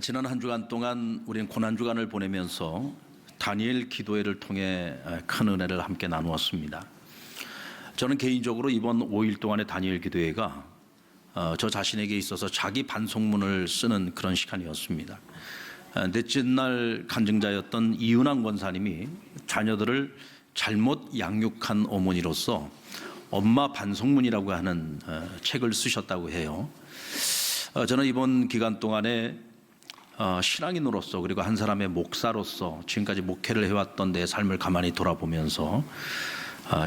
지난 한 주간 동안 우리는 고난 주간을 보내면서 다니엘 기도회를 통해 큰 은혜를 함께 나누었습니다. 저는 개인적으로 이번 5일 동안의 다니엘 기도회가 저 자신에게 있어서 자기 반성문을 쓰는 그런 시간이었습니다. 넷째 날 간증자였던 이은왕 권사님이 자녀들을 잘못 양육한 어머니로서 엄마 반성문이라고 하는 책을 쓰셨다고 해요. 저는 이번 기간 동안에 신앙인으로서 그리고 한 사람의 목사로서 지금까지 목회를 해왔던 내 삶을 가만히 돌아보면서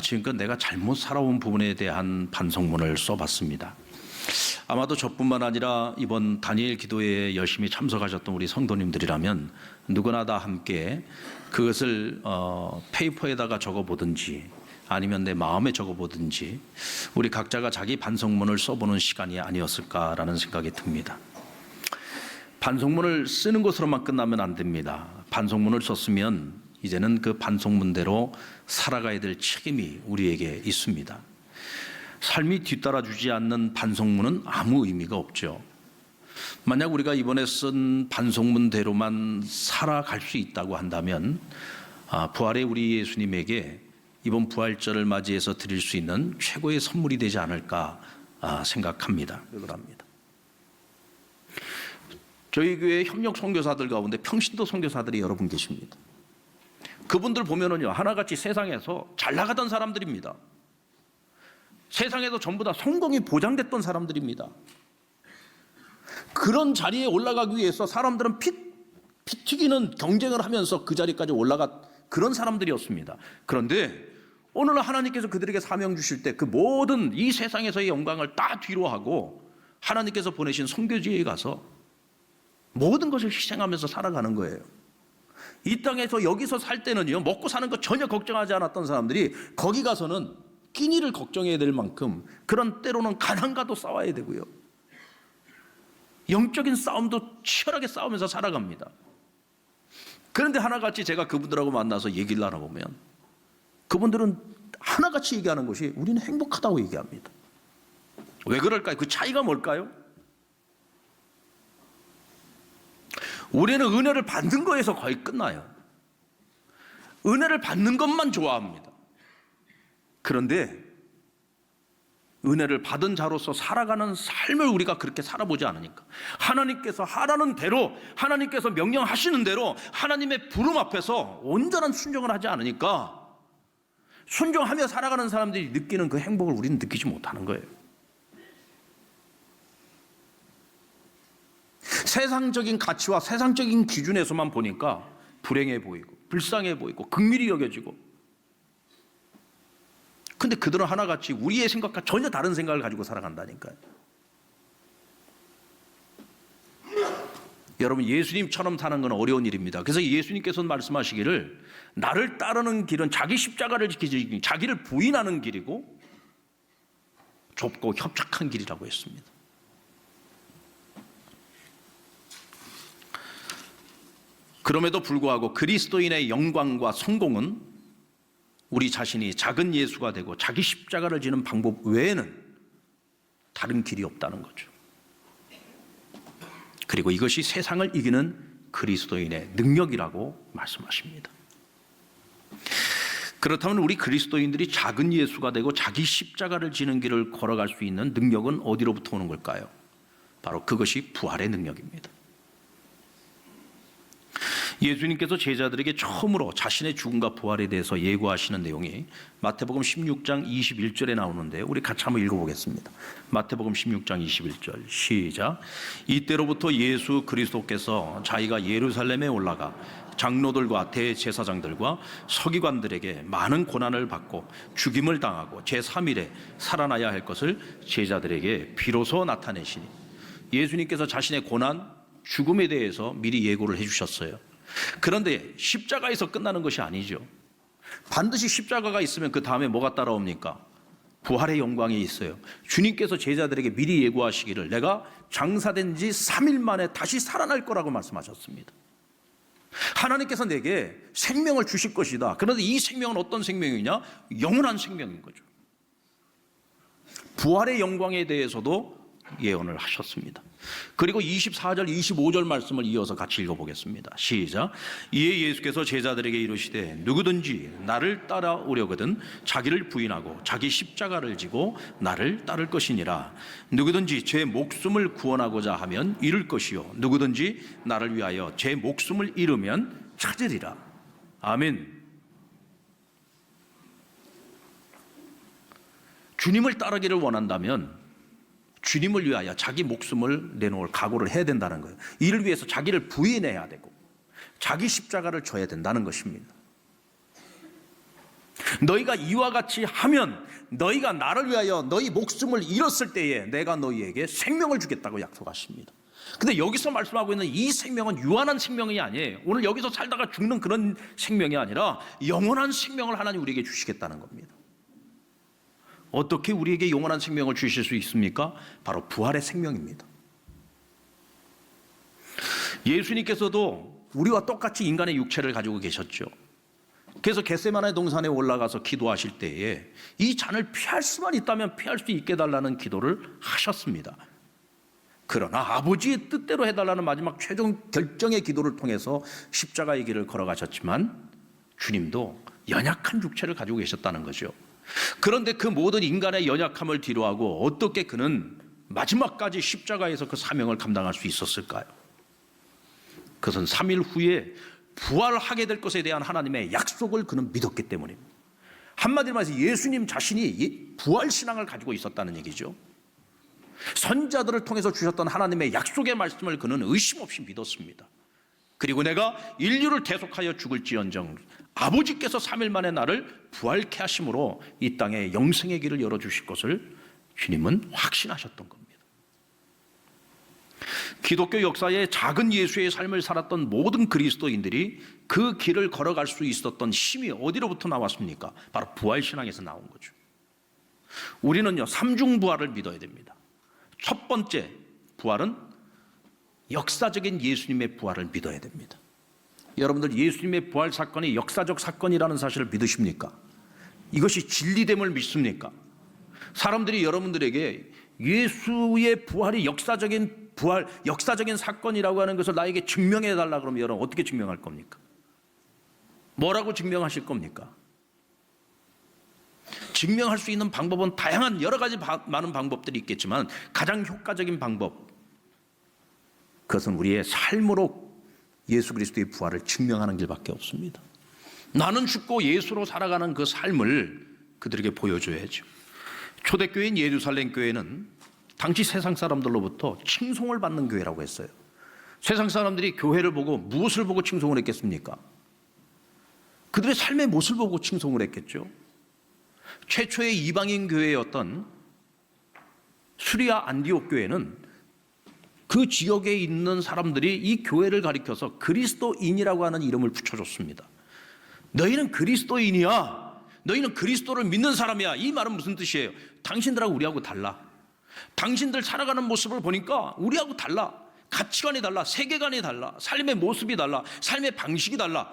지금껏 내가 잘못 살아온 부분에 대한 반성문을 써봤습니다. 아마도 저뿐만 아니라 이번 다니엘 기도회에 열심히 참석하셨던 우리 성도님들이라면 누구나 다 함께 그것을 페이퍼에다가 적어보든지 아니면 내 마음에 적어보든지 우리 각자가 자기 반성문을 써보는 시간이 아니었을까라는 생각이 듭니다. 반성문을 쓰는 것으로만 끝나면 안 됩니다. 반성문을 썼으면 이제는 그 반성문대로 살아가야 될 책임이 우리에게 있습니다. 삶이 뒤따라주지 않는 반성문은 아무 의미가 없죠. 만약 우리가 이번에 쓴 반성문대로만 살아갈 수 있다고 한다면 부활의 우리 예수님에게 이번 부활절을 맞이해서 드릴 수 있는 최고의 선물이 되지 않을까 생각합니다. 저희 교회 협력 선교사들 가운데 평신도 선교사들이 여러 분 계십니다. 그분들 보면은요, 하나같이 세상에서 잘 나가던 사람들입니다. 세상에서 전부 다 성공이 보장됐던 사람들입니다. 그런 자리에 올라가기 위해서 사람들은 피 튀기는 경쟁을 하면서 그 자리까지 올라간 그런 사람들이었습니다. 그런데 오늘 하나님께서 그들에게 사명 주실 때 그 모든 이 세상에서의 영광을 다 뒤로 하고 하나님께서 보내신 선교지에 가서 모든 것을 희생하면서 살아가는 거예요. 이 땅에서 여기서 살 때는요, 먹고 사는 거 전혀 걱정하지 않았던 사람들이 거기 가서는 끼니를 걱정해야 될 만큼 그런 때로는 가난과도 싸워야 되고요, 영적인 싸움도 치열하게 싸우면서 살아갑니다. 그런데 하나같이 제가 그분들하고 만나서 얘기를 나눠보면 그분들은 하나같이 얘기하는 것이 우리는 행복하다고 얘기합니다. 왜 그럴까요? 그 차이가 뭘까요? 우리는 은혜를 받는 거에서 거의 끝나요. 은혜를 받는 것만 좋아합니다. 그런데 은혜를 받은 자로서 살아가는 삶을 우리가 그렇게 살아보지 않으니까, 하나님께서 하라는 대로, 하나님께서 명령하시는 대로 하나님의 부름 앞에서 온전한 순종을 하지 않으니까 순종하며 살아가는 사람들이 느끼는 그 행복을 우리는 느끼지 못하는 거예요. 세상적인 가치와 세상적인 기준에서만 보니까 불행해 보이고 불쌍해 보이고 긍휼히 여겨지고, 근데 그들은 하나같이 우리의 생각과 전혀 다른 생각을 가지고 살아간다니까요. 여러분, 예수님처럼 사는 건 어려운 일입니다. 그래서 예수님께서는 말씀하시기를 나를 따르는 길은 자기 십자가를 지키지 자기를 부인하는 길이고 좁고 협착한 길이라고 했습니다. 그럼에도 불구하고 그리스도인의 영광과 성공은 우리 자신이 작은 예수가 되고 자기 십자가를 지는 방법 외에는 다른 길이 없다는 거죠. 그리고 이것이 세상을 이기는 그리스도인의 능력이라고 말씀하십니다. 그렇다면 우리 그리스도인들이 작은 예수가 되고 자기 십자가를 지는 길을 걸어갈 수 있는 능력은 어디로부터 오는 걸까요? 바로 그것이 부활의 능력입니다. 예수님께서 제자들에게 처음으로 자신의 죽음과 부활에 대해서 예고하시는 내용이 마태복음 16장 21절에 나오는데 우리 같이 한번 읽어보겠습니다. 마태복음 16장 21절 시작. 이때로부터 예수 그리스도께서 자기가 예루살렘에 올라가 장로들과 대제사장들과 서기관들에게 많은 고난을 받고 죽임을 당하고 제3일에 살아나야 할 것을 제자들에게 비로소 나타내시니, 예수님께서 자신의 고난, 죽음에 대해서 미리 예고를 해주셨어요. 그런데 십자가에서 끝나는 것이 아니죠. 반드시 십자가가 있으면 그 다음에 뭐가 따라옵니까? 부활의 영광이 있어요. 주님께서 제자들에게 미리 예고하시기를 내가 장사된 지 3일 만에 다시 살아날 거라고 말씀하셨습니다. 하나님께서 내게 생명을 주실 것이다. 그런데 이 생명은 어떤 생명이냐? 영원한 생명인 거죠. 부활의 영광에 대해서도 예언을 하셨습니다. 그리고 24절 25절 말씀을 이어서 같이 읽어보겠습니다. 시작. 이에 예수께서 제자들에게 이르시되 누구든지 나를 따라오려거든 자기를 부인하고 자기 십자가를 지고 나를 따를 것이니라. 누구든지 제 목숨을 구원하고자 하면 잃을 것이요 누구든지 나를 위하여 제 목숨을 잃으면 찾으리라. 아멘. 주님을 따르기를 원한다면 주님을 위하여 자기 목숨을 내놓을 각오를 해야 된다는 거예요. 이를 위해서 자기를 부인해야 되고 자기 십자가를 져야 된다는 것입니다. 너희가 이와 같이 하면 너희가 나를 위하여 너희 목숨을 잃었을 때에 내가 너희에게 생명을 주겠다고 약속하십니다. 근데 여기서 말씀하고 있는 이 생명은 유한한 생명이 아니에요. 오늘 여기서 살다가 죽는 그런 생명이 아니라 영원한 생명을 하나님 우리에게 주시겠다는 겁니다. 어떻게 우리에게 영원한 생명을 주실 수 있습니까? 바로 부활의 생명입니다. 예수님께서도 우리와 똑같이 인간의 육체를 가지고 계셨죠. 그래서 겟세마네 동산에 올라가서 기도하실 때에 이 잔을 피할 수만 있다면 피할 수 있게 해달라는 기도를 하셨습니다. 그러나 아버지의 뜻대로 해달라는 마지막 최종 결정의 기도를 통해서 십자가의 길을 걸어가셨지만 주님도 연약한 육체를 가지고 계셨다는 거죠. 그런데 그 모든 인간의 연약함을 뒤로하고 어떻게 그는 마지막까지 십자가에서 그 사명을 감당할 수 있었을까요? 그것은 3일 후에 부활하게 될 것에 대한 하나님의 약속을 그는 믿었기 때문입니다. 한마디로 말해서 예수님 자신이 부활신앙을 가지고 있었다는 얘기죠. 선자들을 통해서 주셨던 하나님의 약속의 말씀을 그는 의심 없이 믿었습니다. 그리고 내가 인류를 대속하여 죽을지언정 아버지께서 3일 만에 나를 부활케 하심으로 이 땅에 영생의 길을 열어주실 것을 주님은 확신하셨던 겁니다. 기독교 역사에 작은 예수의 삶을 살았던 모든 그리스도인들이 그 길을 걸어갈 수 있었던 힘이 어디로부터 나왔습니까? 바로 부활신앙에서 나온 거죠. 우리는요, 삼중부활을 믿어야 됩니다. 첫 번째 부활은 역사적인 예수님의 부활을 믿어야 됩니다. 여러분들 예수님의 부활 사건이 역사적 사건이라는 사실을 믿으십니까? 이것이 진리됨을 믿습니까? 사람들이 여러분들에게 예수의 부활이 역사적인 부활, 역사적인 사건이라고 하는 것을 나에게 증명해 달라 그러면 여러분 어떻게 증명할 겁니까? 뭐라고 증명하실 겁니까? 증명할 수 있는 방법은 다양한 여러 가지 많은 방법들이 있겠지만 가장 효과적인 방법, 그것은 우리의 삶으로 예수 그리스도의 부활을 증명하는 길밖에 없습니다. 나는 죽고 예수로 살아가는 그 삶을 그들에게 보여줘야죠. 초대교회인 예루살렘 교회는 당시 세상 사람들로부터 칭송을 받는 교회라고 했어요. 세상 사람들이 교회를 보고 무엇을 보고 칭송을 했겠습니까? 그들의 삶의 모습을 보고 칭송을 했겠죠. 최초의 이방인 교회였던 수리아 안디옥 교회는 그 지역에 있는 사람들이 이 교회를 가리켜서 그리스도인이라고 하는 이름을 붙여줬습니다. 너희는 그리스도인이야. 너희는 그리스도를 믿는 사람이야. 이 말은 무슨 뜻이에요? 당신들하고 우리하고 달라. 당신들 살아가는 모습을 보니까 우리하고 달라. 가치관이 달라. 세계관이 달라. 삶의 모습이 달라. 삶의 방식이 달라.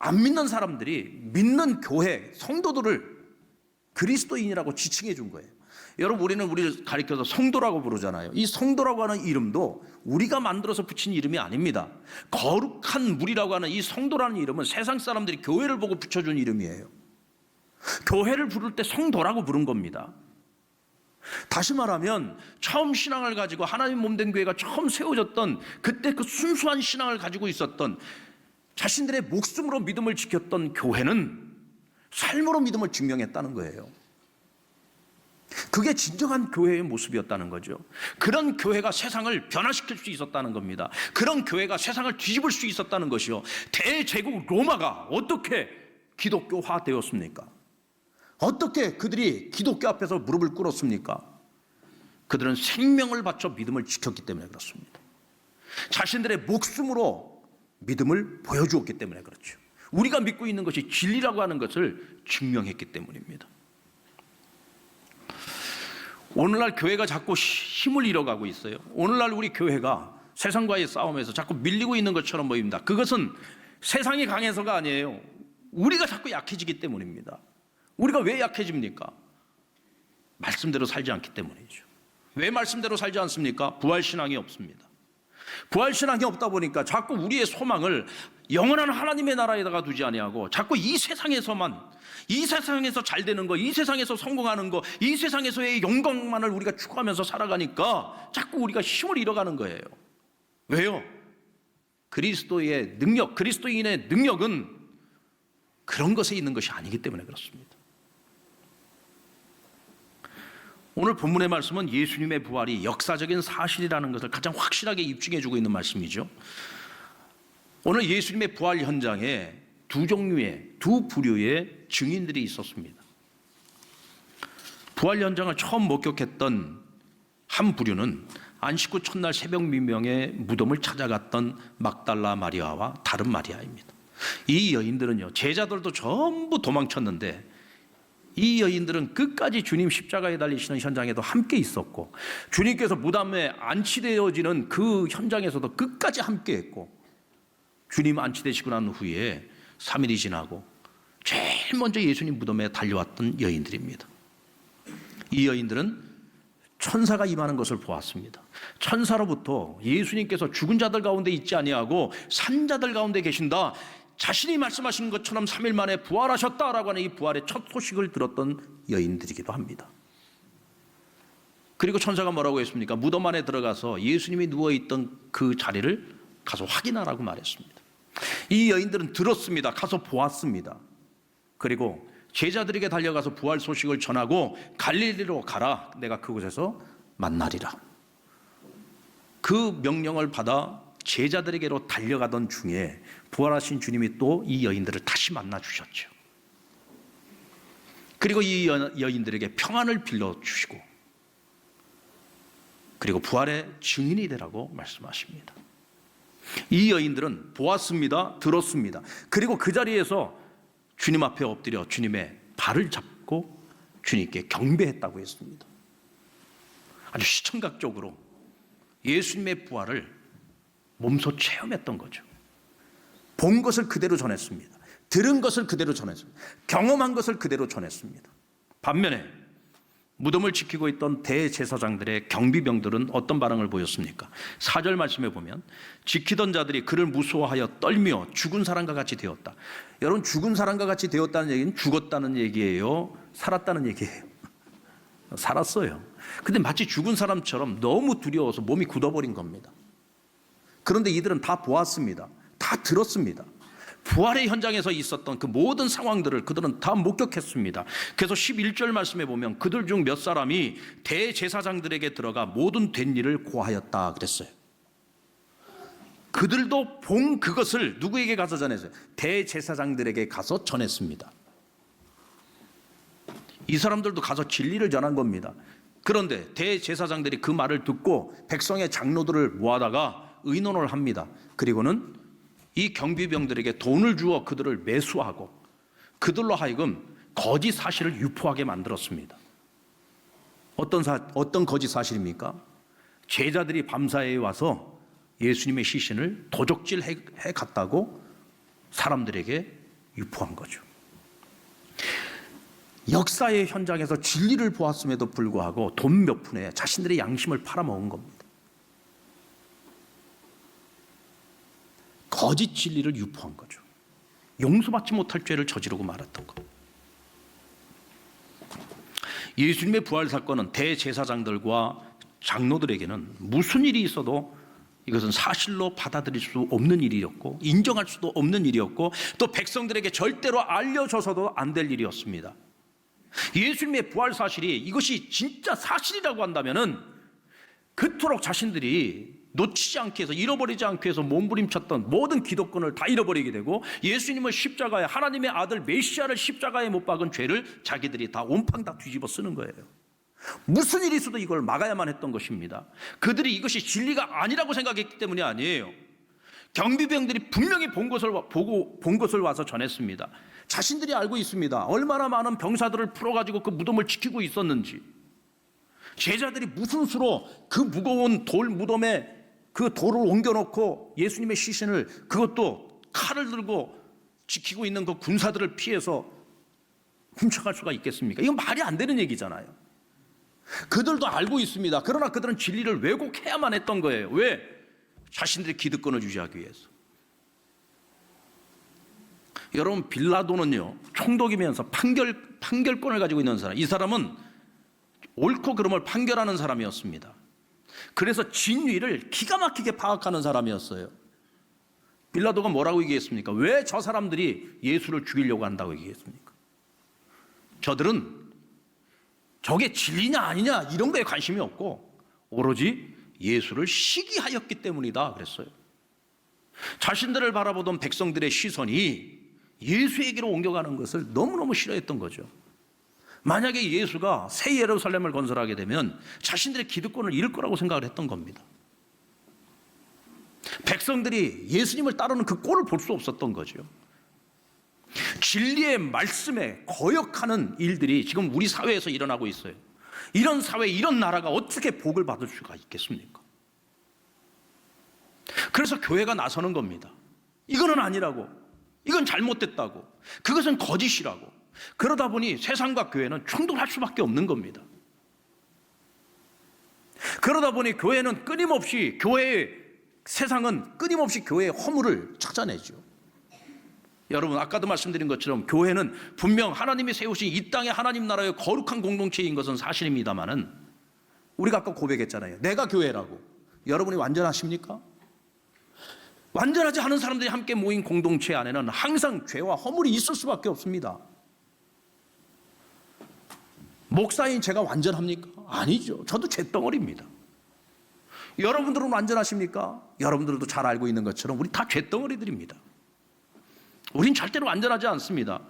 안 믿는 사람들이 믿는 교회, 성도들을 그리스도인이라고 지칭해 준 거예요. 여러분, 우리를 가리켜서 성도라고 부르잖아요. 이 성도라고 하는 이름도 우리가 만들어서 붙인 이름이 아닙니다. 거룩한 물이라고 하는 이 성도라는 이름은 세상 사람들이 교회를 보고 붙여준 이름이에요. 교회를 부를 때 성도라고 부른 겁니다. 다시 말하면 처음 신앙을 가지고 하나님 몸된 교회가 처음 세워졌던 그때 그 순수한 신앙을 가지고 있었던 자신들의 목숨으로 믿음을 지켰던 교회는 삶으로 믿음을 증명했다는 거예요. 그게 진정한 교회의 모습이었다는 거죠. 그런 교회가 세상을 변화시킬 수 있었다는 겁니다. 그런 교회가 세상을 뒤집을 수 있었다는 것이요. 대제국 로마가 어떻게 기독교화 되었습니까? 어떻게 그들이 기독교 앞에서 무릎을 꿇었습니까? 그들은 생명을 바쳐 믿음을 지켰기 때문에 그렇습니다. 자신들의 목숨으로 믿음을 보여주었기 때문에 그렇죠. 우리가 믿고 있는 것이 진리라고 하는 것을 증명했기 때문입니다. 오늘날 교회가 자꾸 힘을 잃어가고 있어요. 오늘날 우리 교회가 세상과의 싸움에서 자꾸 밀리고 있는 것처럼 보입니다. 그것은 세상이 강해서가 아니에요. 우리가 자꾸 약해지기 때문입니다. 우리가 왜 약해집니까? 말씀대로 살지 않기 때문이죠. 왜 말씀대로 살지 않습니까? 부활신앙이 없습니다. 부활신앙이 없다 보니까 자꾸 우리의 소망을 영원한 하나님의 나라에다가 두지 아니하고 자꾸 이 세상에서만, 이 세상에서 잘 되는 거, 이 세상에서 성공하는 거, 이 세상에서의 영광만을 우리가 추구하면서 살아가니까 자꾸 우리가 힘을 잃어가는 거예요. 왜요? 그리스도의 능력, 그리스도인의 능력은 그런 것에 있는 것이 아니기 때문에 그렇습니다. 오늘 본문의 말씀은 예수님의 부활이 역사적인 사실이라는 것을 가장 확실하게 입증해주고 있는 말씀이죠. 오늘 예수님의 부활 현장에 두 부류의 증인들이 있었습니다. 부활 현장을 처음 목격했던 한 부류는 안식 후 첫날 새벽 미명에 무덤을 찾아갔던 막달라 마리아와 다른 마리아입니다. 이 여인들은요, 제자들도 전부 도망쳤는데 이 여인들은 끝까지 주님 십자가에 달리시는 현장에도 함께 있었고, 주님께서 무덤에 안치되어지는 그 현장에서도 끝까지 함께 했고, 주님 안치되시고 난 후에 3일이 지나고 제일 먼저 예수님 무덤에 달려왔던 여인들입니다. 이 여인들은 천사가 임하는 것을 보았습니다. 천사로부터 예수님께서 죽은 자들 가운데 있지 아니하고 산 자들 가운데 계신다, 자신이 말씀하신 것처럼 3일 만에 부활하셨다라고 하는 이 부활의 첫 소식을 들었던 여인들이기도 합니다. 그리고 천사가 뭐라고 했습니까? 무덤 안에 들어가서 예수님이 누워있던 그 자리를 가서 확인하라고 말했습니다. 이 여인들은 들었습니다. 가서 보았습니다. 그리고 제자들에게 달려가서 부활 소식을 전하고 갈릴리로 가라, 내가 그곳에서 만나리라. 그 명령을 받아 제자들에게로 달려가던 중에 부활하신 주님이 또 이 여인들을 다시 만나 주셨죠. 그리고 이 여인들에게 평안을 빌려주시고, 그리고 부활의 증인이 되라고 말씀하십니다. 이 여인들은 보았습니다. 들었습니다. 그리고 그 자리에서 주님 앞에 엎드려 주님의 발을 잡고 주님께 경배했다고 했습니다. 아주 시청각적으로 예수님의 부활을 몸소 체험했던 거죠. 본 것을 그대로 전했습니다. 들은 것을 그대로 전했습니다. 경험한 것을 그대로 전했습니다. 반면에 무덤을 지키고 있던 대제사장들의 경비병들은 어떤 반응을 보였습니까? 4절 말씀에 보면 지키던 자들이 그를 무서워하여 떨며 죽은 사람과 같이 되었다. 여러분, 죽은 사람과 같이 되었다는 얘기는 죽었다는 얘기예요? 살았다는 얘기예요? 살았어요. 근데 마치 죽은 사람처럼 너무 두려워서 몸이 굳어버린 겁니다. 그런데 이들은 다 보았습니다. 다 들었습니다. 부활의 현장에서 있었던 그 모든 상황들을 그들은 다 목격했습니다. 그래서 11절 말씀에 보면 그들 중 몇 사람이 대제사장들에게 들어가 모든 된 일을 고하였다 그랬어요. 그들도 본 그것을 누구에게 가서 전했어요? 대제사장들에게 가서 전했습니다. 이 사람들도 가서 진리를 전한 겁니다. 그런데 대제사장들이 그 말을 듣고 백성의 장로들을 모아다가 의논을 합니다. 그리고는 이 경비병들에게 돈을 주어 그들을 매수하고 그들로 하여금 거짓 사실을 유포하게 만들었습니다. 어떤 거짓 사실입니까? 제자들이 밤사이에 와서 예수님의 시신을 도적질해 갔다고 사람들에게 유포한 거죠. 역사의 현장에서 진리를 보았음에도 불구하고 돈 몇 푼에 자신들의 양심을 팔아먹은 겁니다. 거짓 진리를 유포한 거죠. 용서받지 못할 죄를 저지르고 말았던 것. 예수님의 부활 사건은 대제사장들과 장로들에게는 무슨 일이 있어도 이것은 사실로 받아들일 수 없는 일이었고 인정할 수도 없는 일이었고 또 백성들에게 절대로 알려져서도 안 될 일이었습니다. 예수님의 부활 사실이 이것이 진짜 사실이라고 한다면은 그토록 자신들이 놓치지 않게 해서 잃어버리지 않게 해서 몸부림쳤던 모든 기독권을 다 잃어버리게 되고 예수님을 십자가에 하나님의 아들 메시아를 십자가에 못 박은 죄를 자기들이 다 온팡 다 뒤집어 쓰는 거예요. 무슨 일이 있어도 이걸 막아야만 했던 것입니다. 그들이 이것이 진리가 아니라고 생각했기 때문이 아니에요. 경비병들이 분명히 본 것을 와서 전했습니다. 자신들이 알고 있습니다. 얼마나 많은 병사들을 풀어가지고 그 무덤을 지키고 있었는지, 제자들이 무슨 수로 그 무거운 돌 무덤에 그 돌을 옮겨놓고 예수님의 시신을 그것도 칼을 들고 지키고 있는 그 군사들을 피해서 훔쳐갈 수가 있겠습니까? 이건 말이 안 되는 얘기잖아요. 그들도 알고 있습니다. 그러나 그들은 진리를 왜곡해야만 했던 거예요. 왜? 자신들의 기득권을 유지하기 위해서. 여러분, 빌라도는요, 총독이면서 판결권을 가지고 있는 사람. 이 사람은 옳고 그름을 판결하는 사람이었습니다. 그래서 진위를 기가 막히게 파악하는 사람이었어요. 빌라도가 뭐라고 얘기했습니까? 왜 저 사람들이 예수를 죽이려고 한다고 얘기했습니까? 저들은 저게 진리냐 아니냐 이런 거에 관심이 없고 오로지 예수를 시기하였기 때문이다 그랬어요. 자신들을 바라보던 백성들의 시선이 예수에게로 옮겨가는 것을 너무너무 싫어했던 거죠. 만약에 예수가 새 예루살렘을 건설하게 되면 자신들의 기득권을 잃을 거라고 생각을 했던 겁니다. 백성들이 예수님을 따르는 그 꼴을 볼 수 없었던 거죠. 진리의 말씀에 거역하는 일들이 지금 우리 사회에서 일어나고 있어요. 이런 사회, 이런 나라가 어떻게 복을 받을 수가 있겠습니까? 그래서 교회가 나서는 겁니다. 이거는 아니라고, 이건 잘못됐다고, 그것은 거짓이라고. 그러다 보니 세상과 교회는 충돌할 수밖에 없는 겁니다. 그러다 보니 교회는 끊임없이 세상은 끊임없이 교회의 허물을 찾아내죠. 여러분, 아까도 말씀드린 것처럼 교회는 분명 하나님이 세우신 이 땅의 하나님 나라의 거룩한 공동체인 것은 사실입니다만은 우리가 아까 고백했잖아요. 내가 교회라고. 여러분이 완전하십니까? 완전하지 않은 사람들이 함께 모인 공동체 안에는 항상 죄와 허물이 있을 수밖에 없습니다. 목사인 제가 완전합니까? 아니죠. 저도 죄덩어리입니다. 여러분들은 완전하십니까? 여러분들도 잘 알고 있는 것처럼 우리 다 죄덩어리들입니다. 우린 절대로 완전하지 않습니다.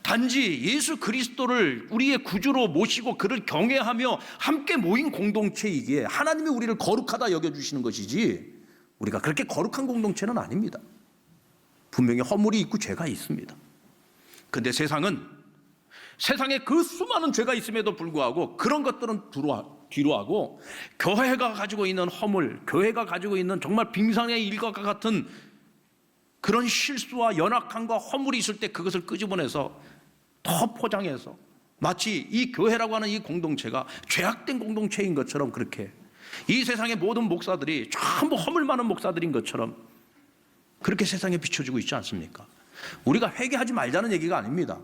단지 예수 그리스도를 우리의 구주로 모시고 그를 경외하며 함께 모인 공동체이기에 하나님이 우리를 거룩하다 여겨주시는 것이지 우리가 그렇게 거룩한 공동체는 아닙니다. 분명히 허물이 있고 죄가 있습니다. 그런데 세상에 그 수많은 죄가 있음에도 불구하고 그런 것들은 뒤로 하고 교회가 가지고 있는 허물, 교회가 가지고 있는 정말 빙산의 일과 같은 그런 실수와 연약함과 허물이 있을 때 그것을 끄집어내서 더 포장해서 마치 이 교회라고 하는 이 공동체가 죄악된 공동체인 것처럼 그렇게 이 세상의 모든 목사들이 전부 허물 많은 목사들인 것처럼 그렇게 세상에 비춰지고 있지 않습니까? 우리가 회개하지 말자는 얘기가 아닙니다.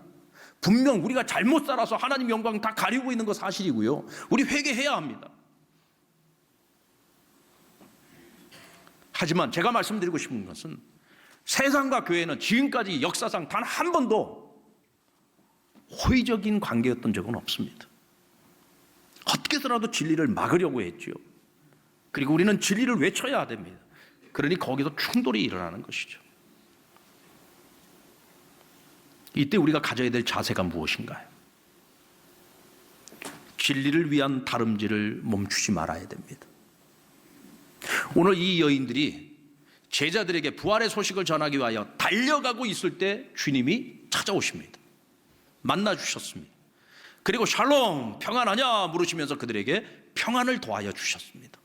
분명 우리가 잘못 살아서 하나님 영광 다 가리고 있는 거 사실이고요. 우리 회개해야 합니다. 하지만 제가 말씀드리고 싶은 것은 세상과 교회는 지금까지 역사상 단 한 번도 호의적인 관계였던 적은 없습니다. 어떻게 해서라도 진리를 막으려고 했죠. 그리고 우리는 진리를 외쳐야 됩니다. 그러니 거기서 충돌이 일어나는 것이죠. 이때 우리가 가져야 될 자세가 무엇인가요? 진리를 위한 다름질을 멈추지 말아야 됩니다. 오늘 이 여인들이 제자들에게 부활의 소식을 전하기 위하여 달려가고 있을 때 주님이 찾아오십니다. 만나주셨습니다. 그리고 샬롬, 평안하냐 물으시면서 그들에게 평안을 더하여 주셨습니다.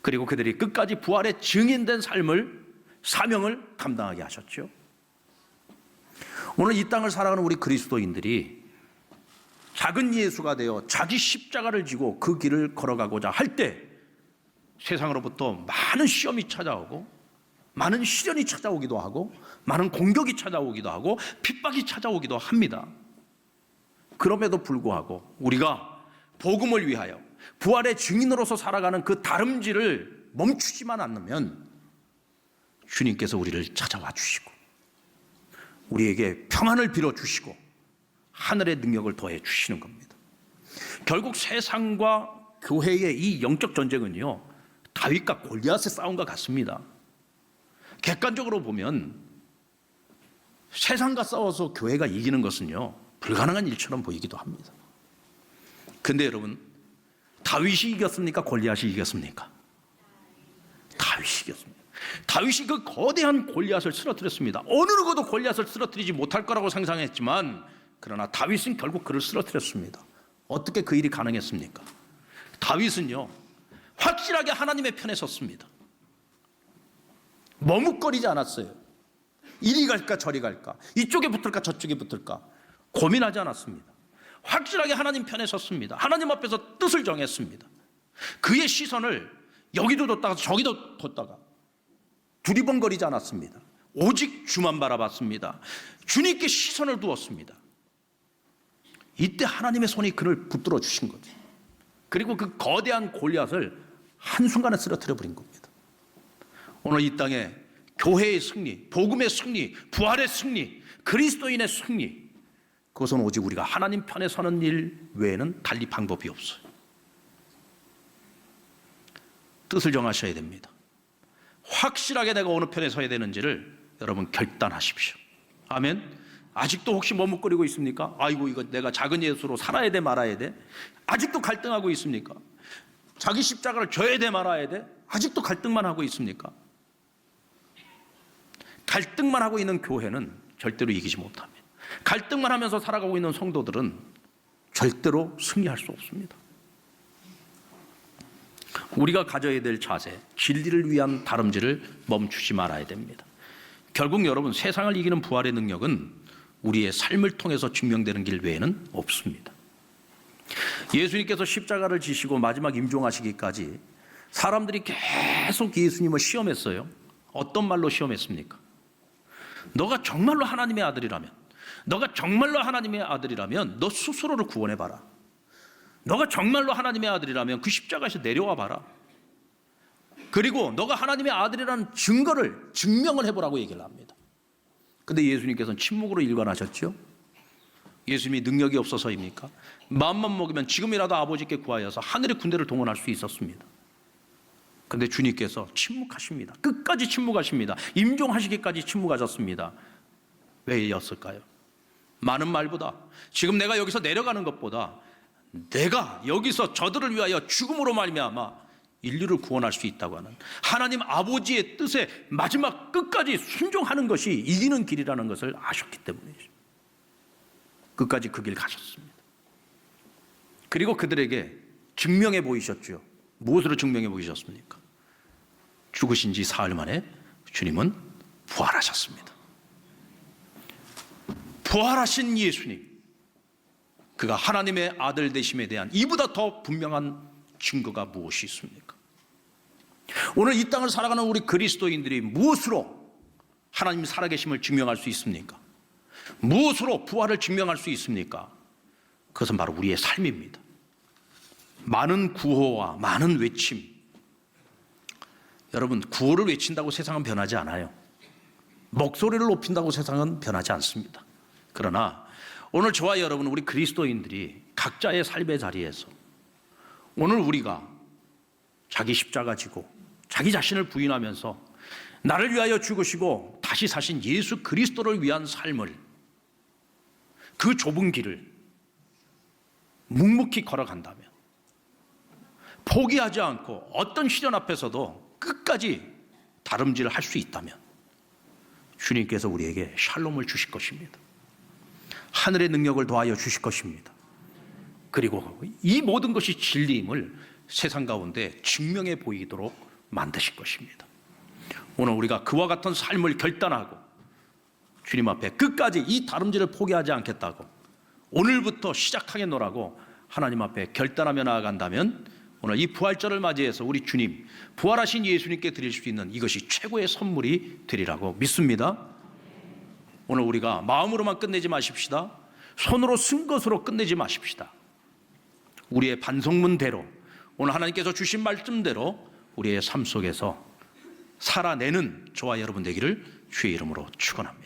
그리고 그들이 끝까지 부활의 증인된 사명을 감당하게 하셨죠. 오늘 이 땅을 살아가는 우리 그리스도인들이 작은 예수가 되어 자기 십자가를 지고 그 길을 걸어가고자 할 때 세상으로부터 많은 시험이 찾아오고 많은 시련이 찾아오기도 하고 많은 공격이 찾아오기도 하고 핍박이 찾아오기도 합니다. 그럼에도 불구하고 우리가 복음을 위하여 부활의 증인으로서 살아가는 그 다름질을 멈추지만 않으면 주님께서 우리를 찾아와 주시고 우리에게 평안을 빌어주시고 하늘의 능력을 더해 주시는 겁니다. 결국 세상과 교회의 이 영적 전쟁은요, 다윗과 골리앗의 싸움과 같습니다. 객관적으로 보면 세상과 싸워서 교회가 이기는 것은요, 불가능한 일처럼 보이기도 합니다. 근데 여러분, 다윗이 이겼습니까? 골리앗이 이겼습니까? 다윗이 이겼습니다. 다윗이 그 거대한 골리앗을 쓰러뜨렸습니다. 어느 누구도 골리앗을 쓰러뜨리지 못할 거라고 상상했지만 그러나 다윗은 결국 그를 쓰러뜨렸습니다. 어떻게 그 일이 가능했습니까? 다윗은요, 확실하게 하나님의 편에 섰습니다. 머뭇거리지 않았어요. 이리 갈까 저리 갈까, 이쪽에 붙을까 저쪽에 붙을까 고민하지 않았습니다. 확실하게 하나님 편에 섰습니다. 하나님 앞에서 뜻을 정했습니다. 그의 시선을 여기도 뒀다가 저기도 뒀다가 두리번거리지 않았습니다. 오직 주만 바라봤습니다. 주님께 시선을 두었습니다. 이때 하나님의 손이 그를 붙들어 주신 거죠. 그리고 그 거대한 골리앗을 한순간에 쓰러뜨려 버린 겁니다. 오늘 이 땅에 교회의 승리, 복음의 승리, 부활의 승리, 그리스도인의 승리, 그것은 오직 우리가 하나님 편에 서는 일 외에는 달리 방법이 없어요. 뜻을 정하셔야 됩니다. 확실하게 내가 어느 편에 서야 되는지를 여러분 결단하십시오. 아멘. 아직도 혹시 머뭇거리고 있습니까? 아이고, 이거 내가 작은 예수로 살아야 돼 말아야 돼? 아직도 갈등하고 있습니까? 자기 십자가를 져야 돼 말아야 돼? 아직도 갈등만 하고 있습니까? 갈등만 하고 있는 교회는 절대로 이기지 못합니다. 갈등만 하면서 살아가고 있는 성도들은 절대로 승리할 수 없습니다. 우리가 가져야 될 자세, 진리를 위한 다름질을 멈추지 말아야 됩니다. 결국 여러분, 세상을 이기는 부활의 능력은 우리의 삶을 통해서 증명되는 길 외에는 없습니다. 예수님께서 십자가를 지시고 마지막 임종하시기까지 사람들이 계속 예수님을 시험했어요. 어떤 말로 시험했습니까? 너가 정말로 하나님의 아들이라면, 너가 정말로 하나님의 아들이라면 너 스스로를 구원해봐라. 너가 정말로 하나님의 아들이라면 그 십자가에서 내려와 봐라. 그리고 너가 하나님의 아들이라는 증명을 해보라고 얘기를 합니다. 근데 예수님께서는 침묵으로 일관하셨죠. 예수님이 능력이 없어서입니까? 마음만 먹으면 지금이라도 아버지께 구하여서 하늘의 군대를 동원할 수 있었습니다. 근데 주님께서 침묵하십니다. 끝까지 침묵하십니다. 임종하시기까지 침묵하셨습니다. 왜였을까요? 많은 말보다, 지금 내가 여기서 내려가는 것보다 내가 여기서 저들을 위하여 죽음으로 말미암아 인류를 구원할 수 있다고 하는 하나님 아버지의 뜻에 마지막 끝까지 순종하는 것이 이기는 길이라는 것을 아셨기 때문이죠. 끝까지 그 길 가셨습니다. 그리고 그들에게 증명해 보이셨죠. 무엇으로 증명해 보이셨습니까? 죽으신 지 사흘 만에 주님은 부활하셨습니다. 부활하신 예수님, 그가 하나님의 아들 되심에 대한 이보다 더 분명한 증거가 무엇이 있습니까? 오늘 이 땅을 살아가는 우리 그리스도인들이 무엇으로 하나님 살아계심을 증명할 수 있습니까? 무엇으로 부활을 증명할 수 있습니까? 그것은 바로 우리의 삶입니다. 많은 구호와 많은 외침, 여러분, 구호를 외친다고 세상은 변하지 않아요. 목소리를 높인다고 세상은 변하지 않습니다. 그러나 오늘 저와 여러분, 우리 그리스도인들이 각자의 삶의 자리에서 오늘 우리가 자기 십자가 지고 자기 자신을 부인하면서 나를 위하여 죽으시고 다시 사신 예수 그리스도를 위한 삶을, 그 좁은 길을 묵묵히 걸어간다면, 포기하지 않고 어떤 시련 앞에서도 끝까지 다름질을 할 수 있다면 주님께서 우리에게 샬롬을 주실 것입니다. 하늘의 능력을 더하여 주실 것입니다. 그리고 이 모든 것이 진리임을 세상 가운데 증명해 보이도록 만드실 것입니다. 오늘 우리가 그와 같은 삶을 결단하고 주님 앞에 끝까지 이 다름질을 포기하지 않겠다고, 오늘부터 시작하겠노라고 하나님 앞에 결단하며 나아간다면 오늘 이 부활절을 맞이해서 우리 주님, 부활하신 예수님께 드릴 수 있는 이것이 최고의 선물이 되리라고 믿습니다. 오늘 우리가 마음으로만 끝내지 마십시다. 손으로 쓴 것으로 끝내지 마십시다. 우리의 반성문대로, 오늘 하나님께서 주신 말씀대로 우리의 삶 속에서 살아내는 저와 여러분 되기를 주의 이름으로 축원합니다.